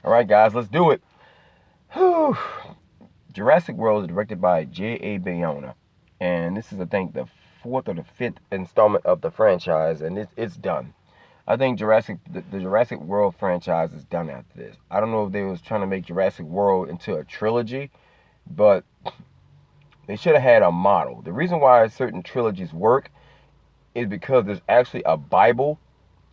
All right, guys, let's do it. Whew. Jurassic World is directed by J.A. Bayona, and this is, I think, the fourth or the fifth installment of the franchise, and it's done. I think the Jurassic World franchise is done after this. I don't know if they was trying to make Jurassic World into a trilogy, but they should have had a model. The reason why certain trilogies work is because there's actually a Bible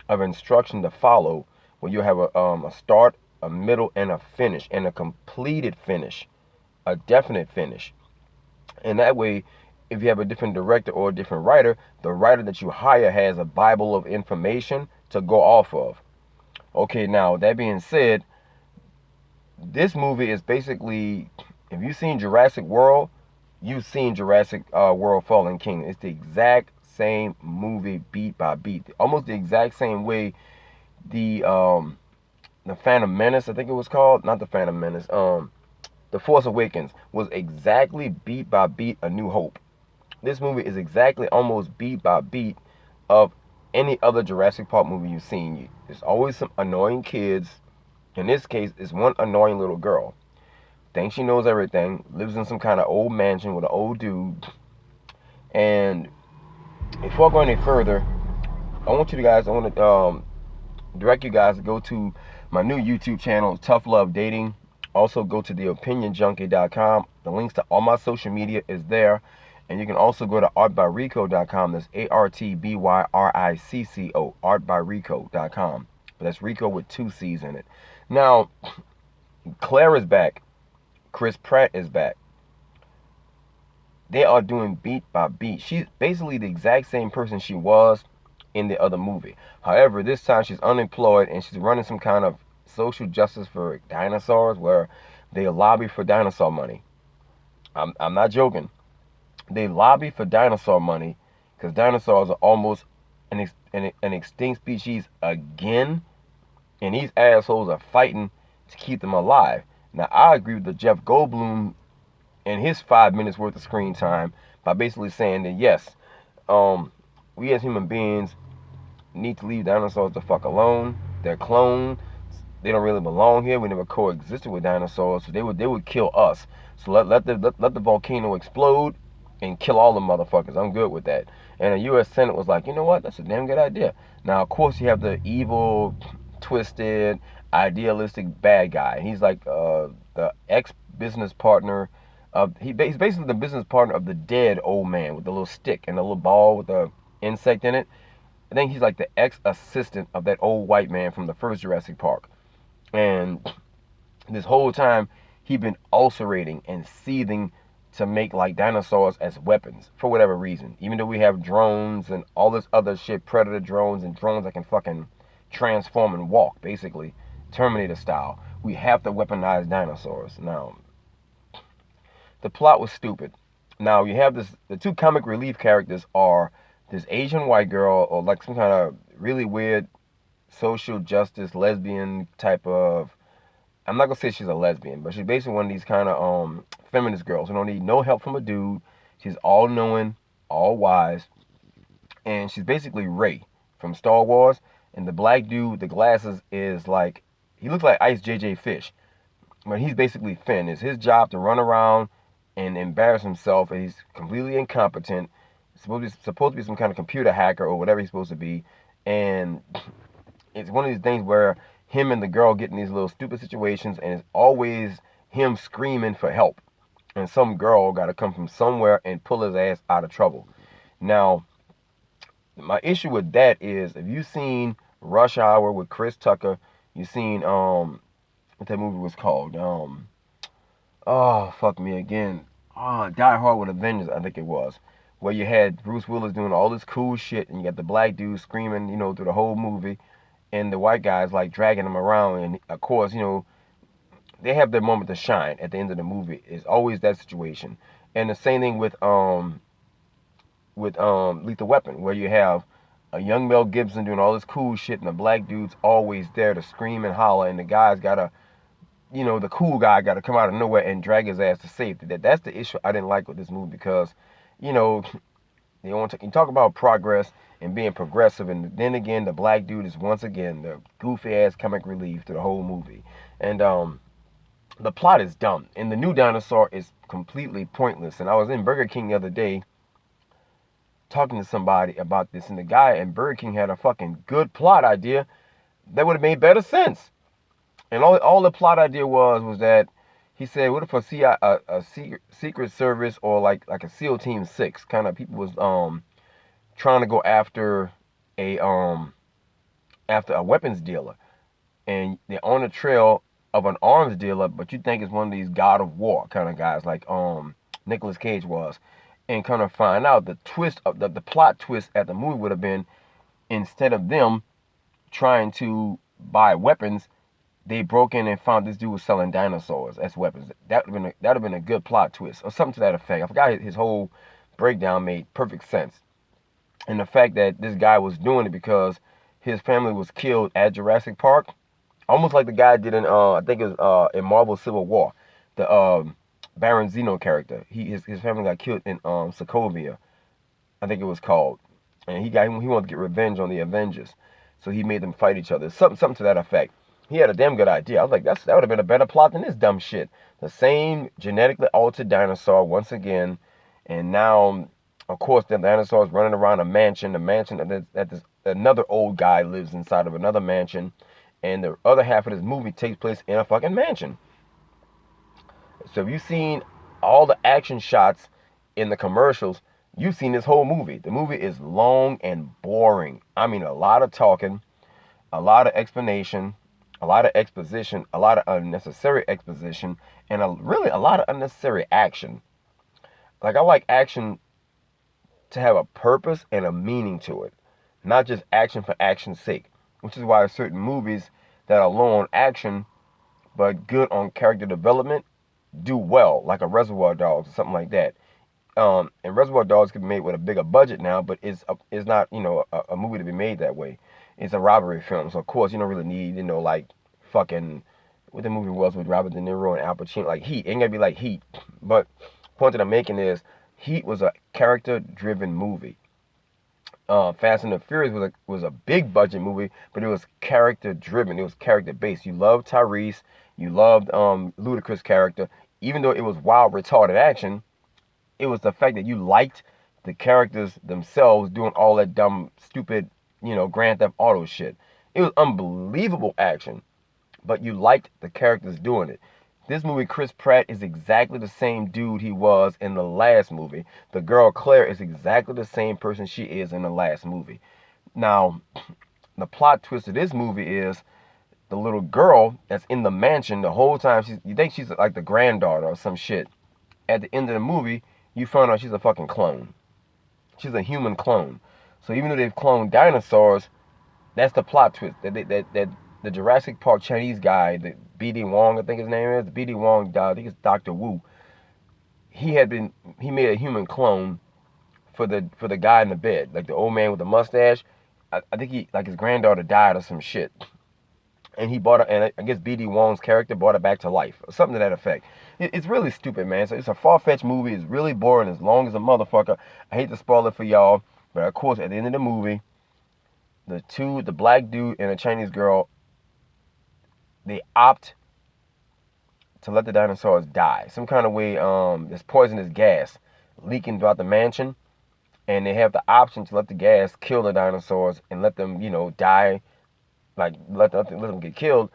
of instruction to follow, where you have a start, a middle, and a finish, and a completed finish, a definite finish. And that way, if you have a different director or a different writer, the writer that you hire has a Bible of information to go off of. Okay, now that being said, this movie is basically, if you've seen Jurassic World, you've seen Jurassic World Fallen Kingdom. It's the exact same movie, beat by beat, almost the exact same way the Phantom Menace, I think it was called, not the Phantom Menace, the Force Awakens was exactly beat by beat A New Hope. This movie is exactly almost beat by beat of any other Jurassic Park movie you've seen. There's always some annoying kids. In this case, it's one annoying little girl. Thinks she knows everything, lives in some kind of old mansion with an old dude. And before I go any further, I want to direct you guys to go to my new YouTube channel, Tough Love Dating. Also go to theopinionjunkie.com. The links to all my social media is there. And you can also go to artbyrico.com. That's ARTBYRICCO, artbyrico.com. But that's Rico with two C's in it. Now, Claire is back. Chris Pratt is back. They are doing beat by beat. She's basically the exact same person she was in the other movie. However, this time she's unemployed and she's running some kind of social justice for dinosaurs where they lobby for dinosaur money. I'm not joking. They lobby for dinosaur money because dinosaurs are almost an extinct species again, and these assholes are fighting to keep them alive. Now, I agree with the Jeff Goldblum and his 5 minutes worth of screen time by basically saying that yes, we as human beings need to leave dinosaurs the fuck alone. They're cloned. They don't really belong here. We never coexisted with dinosaurs, so they would kill us. So let the volcano explode and kill all the motherfuckers. I'm good with that. And the U.S. Senate was like, you know what? That's a damn good idea. Now, of course, you have the evil, twisted, idealistic bad guy. He's like the ex-business partner of he's basically the business partner of the dead old man with the little stick and the little ball with the insect in it. I think he's like the ex-assistant of that old white man from the first Jurassic Park. And this whole time, he'd been ulcerating and seething to make like dinosaurs as weapons for whatever reason. Even though we have drones and all this other shit, predator drones and drones that can fucking transform and walk, basically, Terminator style, we have to weaponize dinosaurs. Now, the plot was stupid. Now you have the two comic relief characters are this Asian white girl or like some kind of really weird social justice lesbian type of, I'm not gonna say she's a lesbian, but she's basically one of these kind of feminist girls who don't need no help from a dude. She's all knowing, all wise, and she's basically Rey from Star Wars. And the black dude with the glasses is like, he looks like Ice JJ Fish, but he's basically Finn. It's his job to run around and embarrass himself, and he's completely incompetent. He's supposed to be some kind of computer hacker or whatever he's supposed to be, and it's one of these things where him and the girl get in these little stupid situations, and it's always him screaming for help. And some girl got to come from somewhere and pull his ass out of trouble. Now, my issue with that is if you've seen Rush Hour with Chris Tucker, you've seen what that movie was called. Oh fuck me again. Die Hard with a Vengeance, I think it was. Where you had Bruce Willis doing all this cool shit, and you got the black dude screaming, through the whole movie, and the white guys like dragging him around. And of course, they have their moment to shine at the end of the movie. It's always that situation. And the same thing with Lethal Weapon, where you have a young Mel Gibson doing all this cool shit, and the black dude's always there to scream and holler, and the guy's gotta, the cool guy got to come out of nowhere and drag his ass to safety. That's the issue I didn't like with this movie because, you know, they want to you talk about progress, and being progressive. And then again, the black dude is once again the goofy ass comic relief to the whole movie. And the plot is dumb. And the new dinosaur is completely pointless. And I was in Burger King the other day talking to somebody about this, and the guy in Burger King had a fucking good plot idea that would have made better sense. And all the plot idea was that he said, what if a secret service or like a SEAL Team 6 kind of people was trying to go a after a weapons dealer, and they're on the trail of an arms dealer, but you think it's one of these God of War kind of guys like Nicolas Cage was, and kind of find out the twist of the plot twist at the movie would have been, instead of them trying to buy weapons, they broke in and found this dude was selling dinosaurs as weapons. That would have been a good plot twist or something to that effect. I forgot his whole breakdown made perfect sense. And the fact that this guy was doing it because his family was killed at Jurassic Park, almost like the guy did in I think it was in Marvel Civil War, the Baron Zemo character. His family got killed in Sokovia, I think it was called, and he wanted to get revenge on the Avengers, so he made them fight each other. Something to that effect. He had a damn good idea. I was like, that would have been a better plot than this dumb shit. The same genetically altered dinosaur once again, and now, of course, the dinosaur is running around a mansion. The mansion that this another old guy lives inside of another mansion, and the other half of this movie takes place in a fucking mansion. So if you've seen all the action shots in the commercials, you've seen this whole movie. The movie is long and boring. I mean, a lot of talking, a lot of explanation, a lot of exposition, a lot of unnecessary exposition, and really a lot of unnecessary action. Like, I like action to have a purpose and a meaning to it, not just action for action's sake, which is why certain movies that are low on action but good on character development do well, like a Reservoir Dogs or something like that. And Reservoir Dogs could be made with a bigger budget now, but it's not, a movie to be made that way. It's a robbery film, so of course you don't really need, like fucking what the movie was with Robert De Niro and Al Pacino, like Heat. It ain't gonna be like Heat, but the point that I'm making is Heat was a character-driven movie. Fast and the Furious was a big budget movie, but it was character-driven. It was character-based. You loved Tyrese, you loved Ludacris' character, even though it was wild, retarded action. It was the fact that you liked the characters themselves doing all that dumb, stupid, Grand Theft Auto shit. It was unbelievable action, but you liked the characters doing it. This movie, Chris Pratt is exactly the same dude he was in the last movie. The girl Claire is exactly the same person she is in the last movie. Now, the plot twist of this movie is the little girl that's in the mansion the whole time. You think she's like the granddaughter or some shit. At the end of the movie, you find out she's a fucking clone. She's a human clone. So even though they've cloned dinosaurs, that's the plot twist. That the Jurassic Park Chinese guy, the B.D. Wong, I think his name is, B.D. Wong, I think it's Dr. Wu. He made a human clone for the guy in the bed, like the old man with the mustache. I think his granddaughter died or some shit, and he bought it, and I guess B.D. Wong's character brought it back to life, or something to that effect. It's really stupid, man. So it's a far-fetched movie. It's really boring, as long as a motherfucker. I hate to spoil it for y'all, but of course, at the end of the movie, the black dude and the Chinese girl, they opt to let the dinosaurs die. Some kind of way, there's poisonous gas leaking throughout the mansion, and they have the option to let the gas kill the dinosaurs and let them, die, like let them get killed.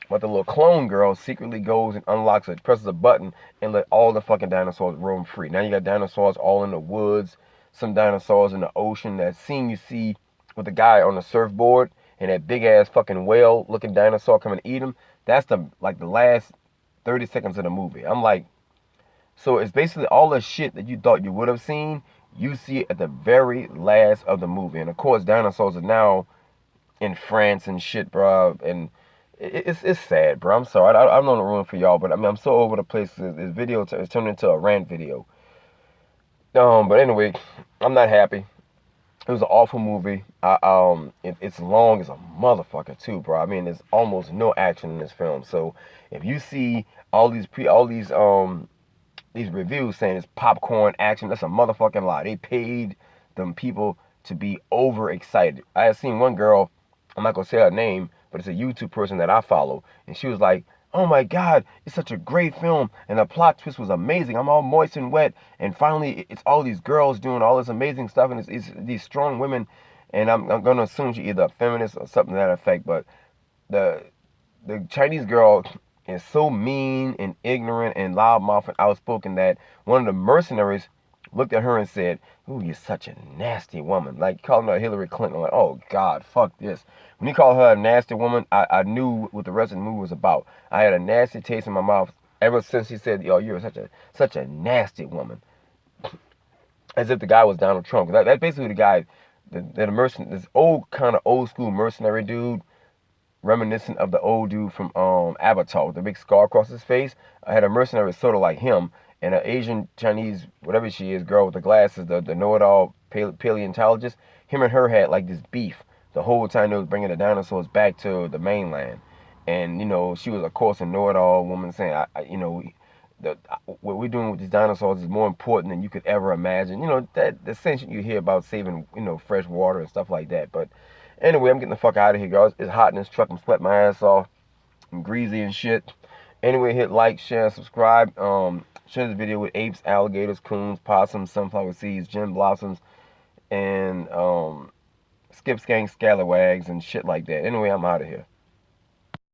But the little clone girl secretly goes and unlocks it, presses a button, and let all the fucking dinosaurs roam free. Now you got dinosaurs all in the woods, some dinosaurs in the ocean. That scene you see with the guy on the surfboard and that big ass fucking whale looking dinosaur coming to eat him, that's the last 30 seconds of the movie. I'm like, so it's basically all the shit that you thought you would have seen, you see it at the very last of the movie. And of course, dinosaurs are now in France and shit, bro. And it's sad, bro. I'm sorry. I'm not ruin for y'all, but I mean, I'm so over the place. This video is turned into a rant video. But anyway, I'm not happy. It was an awful movie. It's long as a motherfucker too, bro. I mean, there's almost no action in this film. So if you see all these reviews saying it's popcorn action, that's a motherfucking lie. They paid them people to be overexcited. I had seen one girl, I'm not gonna say her name, but it's a YouTube person that I follow, and she was like, "Oh my God, it's such a great film, and the plot twist was amazing. I'm all moist and wet, and finally it's all these girls doing all this amazing stuff, and it's these strong women." And I'm gonna assume she's either a feminist or something to that effect, but the the Chinese girl is so mean and ignorant and loudmouth and outspoken that one of the mercenaries looked at her and said, "Ooh, you're such a nasty woman." Like calling her Hillary Clinton. I'm like, oh God, fuck this. When he called her a nasty woman, I knew what the rest of the movie was about. I had a nasty taste in my mouth ever since he said, "Yo, you're such a nasty woman," as if the guy was Donald Trump. That's basically the guy, this old kind of old school mercenary dude, reminiscent of the old dude from Avatar with the big scar across his face. I had a mercenary sort of like him, and an Asian Chinese, whatever she is, girl with the glasses, the know-it-all paleontologist. Him and her had like this beef the whole time they was bringing the dinosaurs back to the mainland. And she was of course a know-it-all woman saying, what we're doing with these dinosaurs is more important than you could ever imagine. That the sense you hear about saving fresh water and stuff like that. But anyway, I'm getting the fuck out of here, guys. It's hot in this truck. I'm sweating my ass off. I'm greasy and shit. Anyway, hit like, share, subscribe. Share this video with apes, alligators, coons, possums, sunflower seeds, gin blossoms, and skip skanks, scalawags, and shit like that. Anyway, I'm out of here.